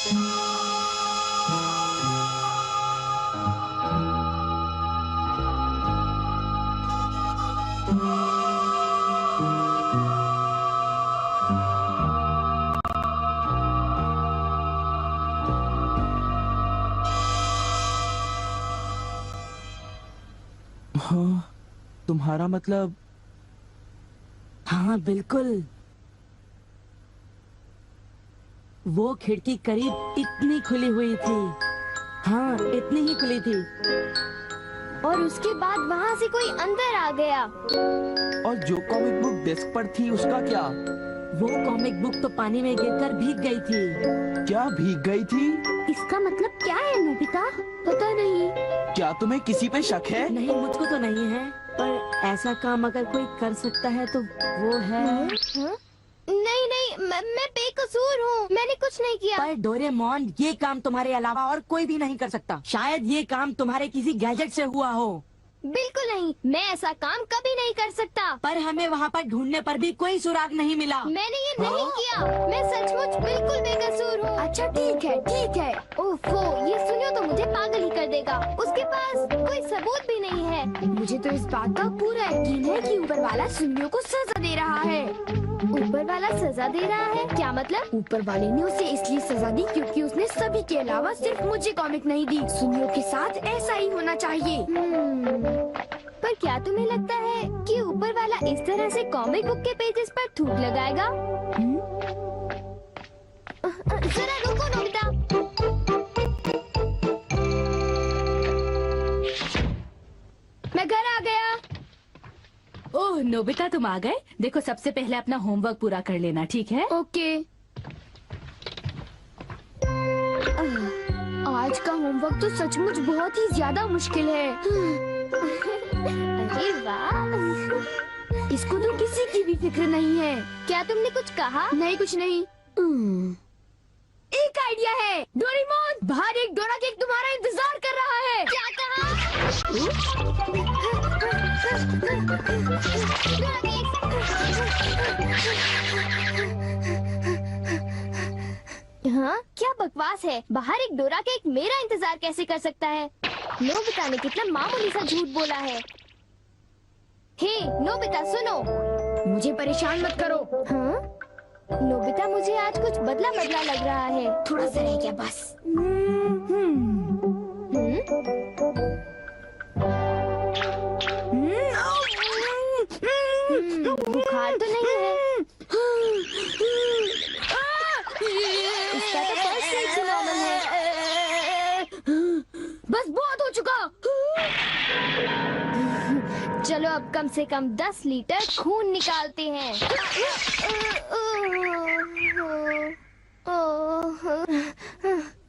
हाँ, तुम्हारा मतलब? हाँ बिल्कुल, वो खिड़की करीब इतनी खुली हुई थी। हाँ, इतनी ही खुली थी। और उसके बाद वहाँ से कोई अंदर आ गया। और जो कॉमिक बुक डेस्क पर थी उसका क्या? वो कॉमिक बुक तो पानी में गिरकर भीग गई थी। क्या भीग गई थी? इसका मतलब क्या है नोबिता? पता नहीं। क्या तुम्हें किसी पे शक है? नहीं, मुझको तो नहीं है, पर ऐसा काम अगर कोई कर सकता है तो वो है। नहीं नहीं, मैं बेकसूर हूँ, मैंने कुछ नहीं किया। पर डोरेमोन, ये काम तुम्हारे अलावा और कोई भी नहीं कर सकता। शायद ये काम तुम्हारे किसी गैजेट से हुआ हो। बिल्कुल नहीं, मैं ऐसा काम कभी नहीं कर सकता। पर हमें वहाँ पर ढूंढने पर भी कोई सुराग नहीं मिला। मैंने ये नहीं किया, मैं सचमुच बिल्कुल बेकसूर हूँ। अच्छा ठीक है ठीक है। ओफो, ये सुनियो तो मुझे पागल ही कर देगा। उसके पास कोई सबूत भी नहीं है। मुझे तो इस बात का पूरा यकीन है कि ऊपर वाला सुनियो को सजा दे रहा है। ऊपर वाला सजा दे रहा है? क्या मतलब? ऊपर वाले ने उसे इसलिए सजा दी क्योंकि उसने सभी के अलावा सिर्फ मुझे कॉमिक नहीं दी। सुनियो के साथ ऐसा ही होना चाहिए। पर क्या तुम्हें लगता है कि ऊपर वाला इस तरह से कॉमिक बुक के पेजेस पर थूक लगाएगा? जरा रुको नोबिता। मैं घर आ गया। ओह नोबिता, तुम आ गए। देखो, सबसे पहले अपना होमवर्क पूरा कर लेना, ठीक है? ओके। आज का होमवर्क तो सचमुच बहुत ही ज्यादा मुश्किल है। अरे वाह, इसको तो किसी की भी फिक्र नहीं है। क्या तुमने कुछ कहा? नहीं, कुछ नहीं। एक आइडिया है। डोरेमोन, बाहर एक डोरा केक तुम्हारा इंतजार कर रहा है। क्या कहा? हाँ, क्या बकवास है। बाहर एक डोरा केक मेरा इंतजार कैसे कर सकता है? नोबिता ने कितना मामूली सा झूठ बोला है। हे नोबिता, सुनो। मुझे परेशान मत करो। हाँ? नोबिता, मुझे आज कुछ बदला बदला लग रहा है। थोड़ा सा रह गया बस। बुखार तो नहीं है? इसका तो फर्स्ट एड से नॉर्मल है। बस बहुत हो चुका। चलो अब कम से कम 10 लीटर खून निकालते हैं।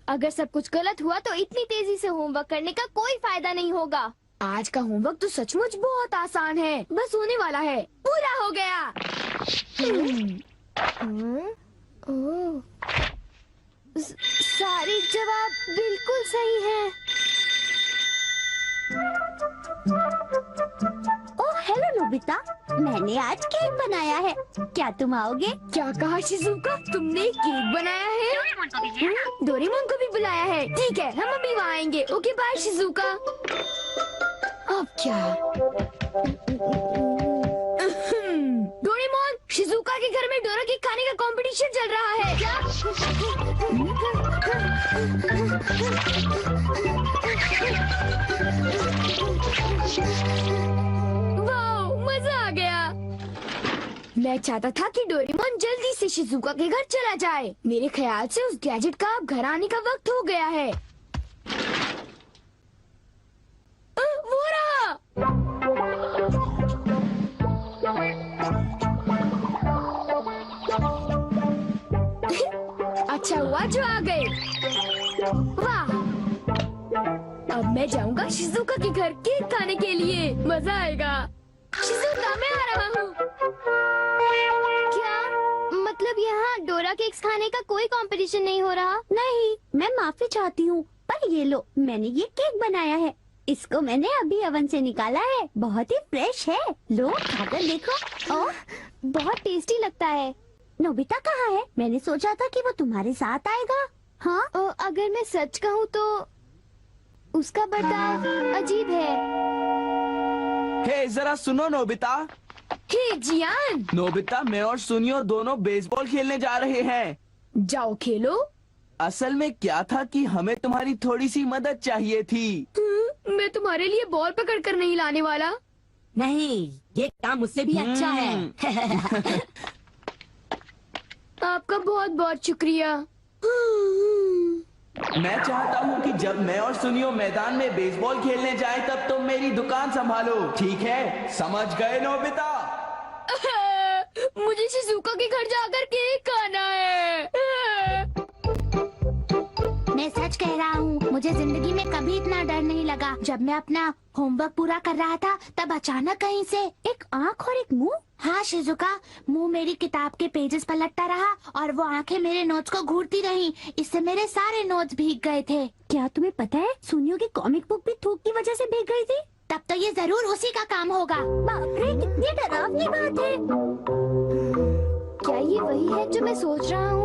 अगर सब कुछ गलत हुआ तो इतनी तेजी से होमवर्क करने का कोई फायदा नहीं होगा। आज का होमवर्क तो सचमुच बहुत आसान है, बस होने वाला है। पूरा हो गया। सारे जवाब बिल्कुल सही हैं। ओह हेलो नोबिता, मैंने आज केक बनाया है, क्या तुम आओगे? क्या कहा शिजुका? तुमने केक बनाया है? डोरेमोन को भी बुलाया है। ठीक है, हम अभी वहाँ आएंगे। Okay bye Shizuka. अब क्या? डोरेमोन, शिजुका के घर में डोरा केक खाने का कंपटीशन चल रहा है। क्या? वाह, मजा आ गया। मैं चाहता था कि डोरेमोन जल्दी से शिजुका के घर चला जाए। मेरे ख्याल से उस गैजेट का अब घर आने का वक्त हो गया है। वो रहा। अच्छा हुआ जो आ गए। वाह, अब मैं जाऊंगा शिजुका के घर केक खाने के लिए। मजा आएगा। शिजुका, मैं आ रहा हूँ। क्या मतलब यहाँ डोरा केक्स खाने का कोई कंपटीशन नहीं हो रहा? नहीं, मैं माफी चाहती हूँ, पर ये लो, मैंने ये केक बनाया है। इसको मैंने अभी ओवन से निकाला है, बहुत ही फ्रेश है। लो खाकर देखो। ओह, बहुत टेस्टी लगता है। नोबिता कहाँ है? मैंने सोचा था कि वो तुम्हारे साथ आएगा। हाँ? अगर मैं सच कहूँ तो उसका बर्ताव अजीब है। हे जरा सुनो नोबिता। हे जियान, नोबिता, मैं और सुनियो दोनों बेसबॉल खेलने जा रहे हैं। जाओ खेलो। असल में क्या था कि हमें तुम्हारी थोड़ी सी मदद चाहिए थी। मैं तुम्हारे लिए बॉल पकड़ कर नहीं लाने वाला। नहीं, ये काम मुझसे भी अच्छा है। आपका बहुत बहुत शुक्रिया। मैं चाहता हूँ कि जब मैं और सुनियो मैदान में बेसबॉल खेलने जाएं तब तुम मेरी दुकान संभालो, ठीक है? समझ गए नोबिता? मुझे शिजुका के घर जाकर केक खाना है। मैं सच कह रहा हूँ, मुझे जिंदगी में कभी इतना डर नहीं लगा। जब मैं अपना होमवर्क पूरा कर रहा था तब अचानक कहीं से एक आँख और एक मुंह। हाँ शिजुका, मुंह मेरी किताब के पेजेस पलटता रहा और वो आंखें मेरे नोट्स को घूरती रहीं। इससे मेरे सारे नोट्स भीग गए थे। क्या तुम्हें पता है, सुनियो की कॉमिक बुक भी थूक की वजह से भीग गई थी? तब तो ये जरूर उसी का काम होगा। बाप रे, कितनी डरावनी बात है। क्या ये वही है जो मैं सोच रहा हूँ?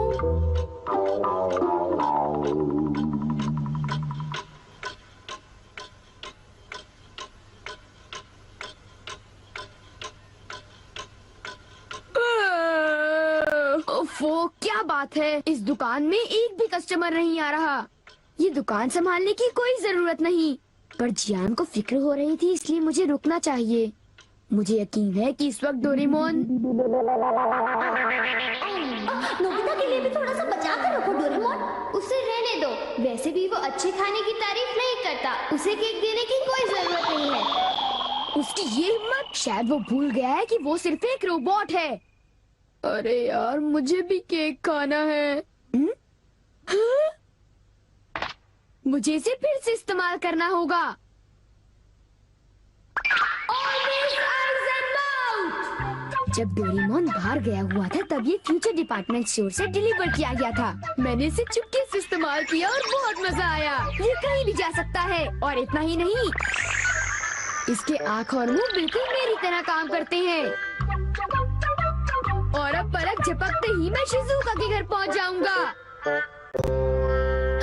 ओफो, क्या बात है, इस दुकान में एक भी कस्टमर नहीं आ रहा। ये दुकान संभालने की कोई जरूरत नहीं, पर जियान को फिक्र हो रही थी, इसलिए मुझे रुकना चाहिए। मुझे यकीन है कि इस वक्त डोरेमोन। नोबिता के लिए भी थोड़ा सा बचा कर रखो डोरेमोन। उसे रहने दो, वैसे भी वो अच्छे खाने की तारीफ नहीं करता। उसे केक देने की कोई जरूरत नहीं है। उसकी ये हिम्मत, शायद वो भूल गया है कि वो सिर्फ एक रोबोट है। अरे यार, मुझे भी केक खाना है। हाँ? मुझे इसे फिर से इस्तेमाल करना होगा। जब डोरेमोन बाहर गया हुआ था तब ये फ्यूचर डिपार्टमेंट स्टोर से डिलीवर किया गया था। मैंने इसे चुपके से इस्तेमाल किया और बहुत मजा आया। ये कहीं भी जा सकता है, और इतना ही नहीं, इसके आँख और मुंह बिल्कुल मेरी तरह काम करते हैं। और अब पलक झपकते ही मैं शिजुका के घर पहुंच जाऊंगा।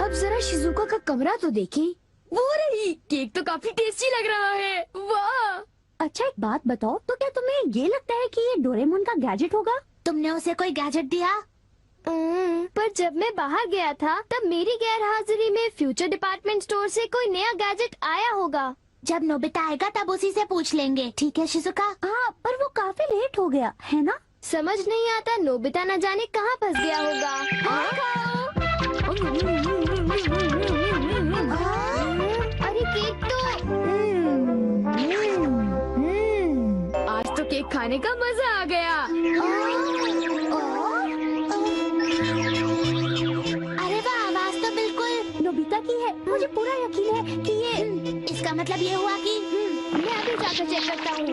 अब जरा शिजुका का कमरा तो देखें। वो रही, केक तो काफी टेस्टी लग रहा है। वाह! अच्छा एक बात बताओ, तो क्या तुम्हें ये लगता है कि ये डोरेमोन का गैजेट होगा? तुमने उसे कोई गैजेट दिया? पर जब मैं बाहर गया था तब मेरी गैर हाजिरी में फ्यूचर डिपार्टमेंट स्टोर से कोई नया गैजेट आया होगा। जब नोबिता आएगा तब उसी से पूछ लेंगे, ठीक है शिजुका? हाँ, पर वो काफी लेट हो गया है ना? समझ नहीं आता, नोबिता न जाने कहाँ फंस गया होगा। अरे केक तो आज तो केक खाने का मजा आ गया। अरे वाह, आवाज तो बिल्कुल नोबिता की है। मुझे पूरा यकीन है कि ये इसका मतलब ये हुआ कि मैं अभी जाकर चेक करता हूँ।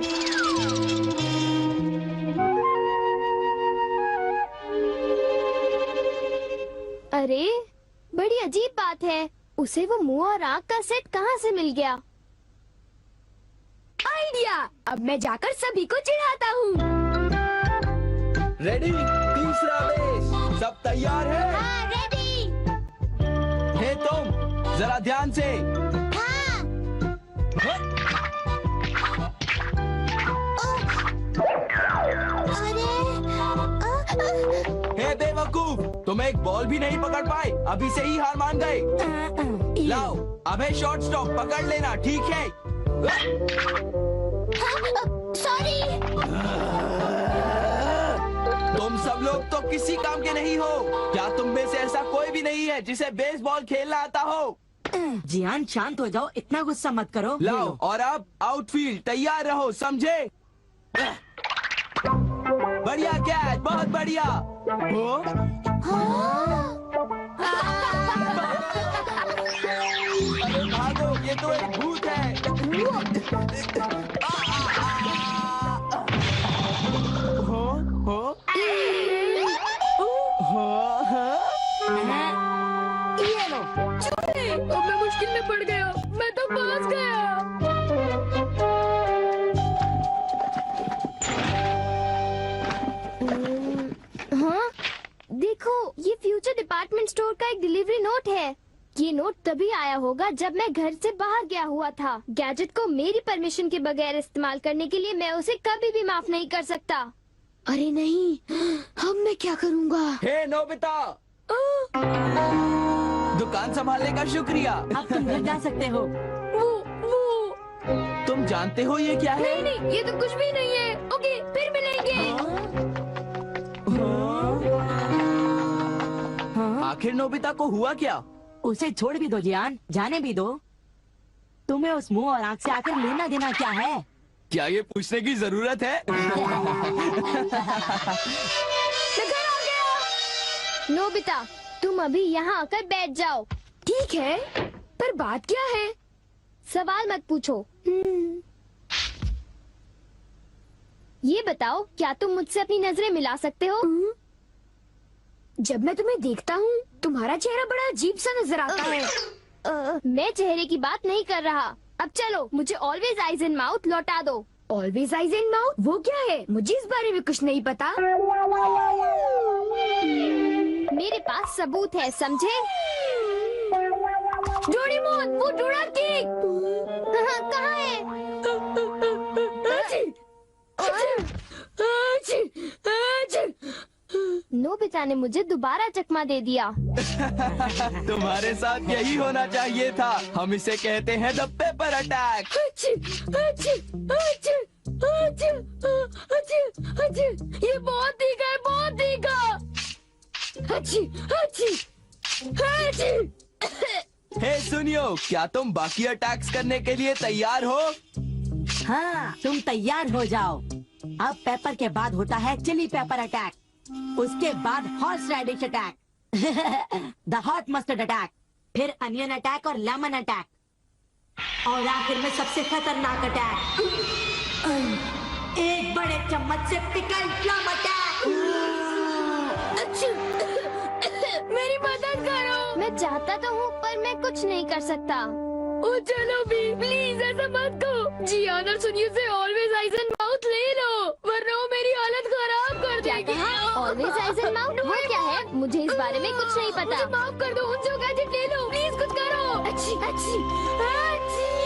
अरे बड़ी अजीब बात है, उसे वो मुंह और आँख का सेट कहाँ से मिल गया? आइडिया! अब मैं जाकर सभी को चिढ़ाता हूँ। रेडी? तीसरा बेस, सब तैयार है? हाँ, रेडी। हे तुम, जरा ध्यान से। हे बेवकूफ, तुम एक बॉल भी नहीं पकड़ पाए, अभी से ही हार मान गए। लाओ, अबे शॉर्ट स्टॉप पकड़ लेना, ठीक है? सॉरी। तुम सब लोग तो किसी काम के नहीं हो। क्या तुम में से ऐसा कोई भी नहीं है जिसे बेसबॉल खेलना आता हो? जियान शांत हो जाओ, इतना गुस्सा मत करो। लाओ, और अब आउटफील्ड तैयार रहो, समझे? बढ़िया कैच, बहुत बढ़िया। हो? अरे भागो, ये तो एक भूत है। ये लो। अब मैं मुश्किल में पड़ गया, मैं तो फंस गया। हाँ, देखो, ये फ्यूचर डिपार्टमेंट स्टोर का एक डिलीवरी नोट है। ये नोट तभी आया होगा जब मैं घर से बाहर गया हुआ था। गैजेट को मेरी परमिशन के बगैर इस्तेमाल करने के लिए मैं उसे कभी भी माफ नहीं कर सकता। अरे नहीं, अब मैं क्या करूँगा? हे नोबिता, दुकान संभालने का शुक्रिया। अब तुम घर जा सकते हो। तुम जानते हो ये क्या है? नहीं, ये तो कुछ भी नहीं है। ओके, फिर मिलेंगे। आखिर नोबिता को हुआ क्या? उसे छोड़ भी दो जियान, जाने भी दो। तुम्हें उस मुंह और आंख से आकर लेना देना क्या है? क्या ये पूछने की जरूरत है? मैं घर आ गया। नोबिता, तुम अभी यहाँ आकर बैठ जाओ। ठीक है, पर बात क्या है? सवाल मत पूछो। ये बताओ, क्या तुम मुझसे अपनी नजरें मिला सकते हो? जब मैं तुम्हें देखता हूँ, तुम्हारा चेहरा बड़ा अजीब सा नजर आता है। मैं चेहरे की बात नहीं कर रहा। अब चलो, मुझे ऑलवेज आइज इन माउथ लौटा दो। Always eyes in mouth? वो क्या है? मुझे इस बारे में कुछ नहीं पता। मेरे पास सबूत है, समझे? डोरेमोन, वो डोरा केक कहाँ है? नोबिता ने मुझे दोबारा चकमा दे दिया। तुम्हारे साथ यही होना चाहिए था। हम इसे कहते हैं द पेपर अटैक। ये बहुत तीखा है, बहुत तीखा। हे सुनियो, क्या तुम बाकी अटैक्स करने के लिए तैयार हो? हाँ, तुम तैयार हो जाओ। अब पेपर के बाद होता है चिली पेपर अटैक, उसके बाद horse radish attack, the hot mustard attack, फिर अनियन अटैक और लेमन अटैक, और आखिर में सबसे खतरनाक अटैक, एक बड़े चम्मच से पिकल प्लम अटैक। मेरी मदद करो। मैं चाहता तो हूँ, पर मैं कुछ नहीं कर सकता। ओ चलो भी, प्लीज ऐसा मत करो। जियान और सुनियो से ऑलवेज आइज एंड माउथ ले लो, वरना वो मेरी हालत खराब कर देगी। ऑलवेज आइज एंड माउथ वो क्या है? मुझे इस बारे में कुछ नहीं पता। मुझे माफ कर दो, उनसे गैजेट ले लो, प्लीज कुछ करो। अच्छी अच्छी अच्छी।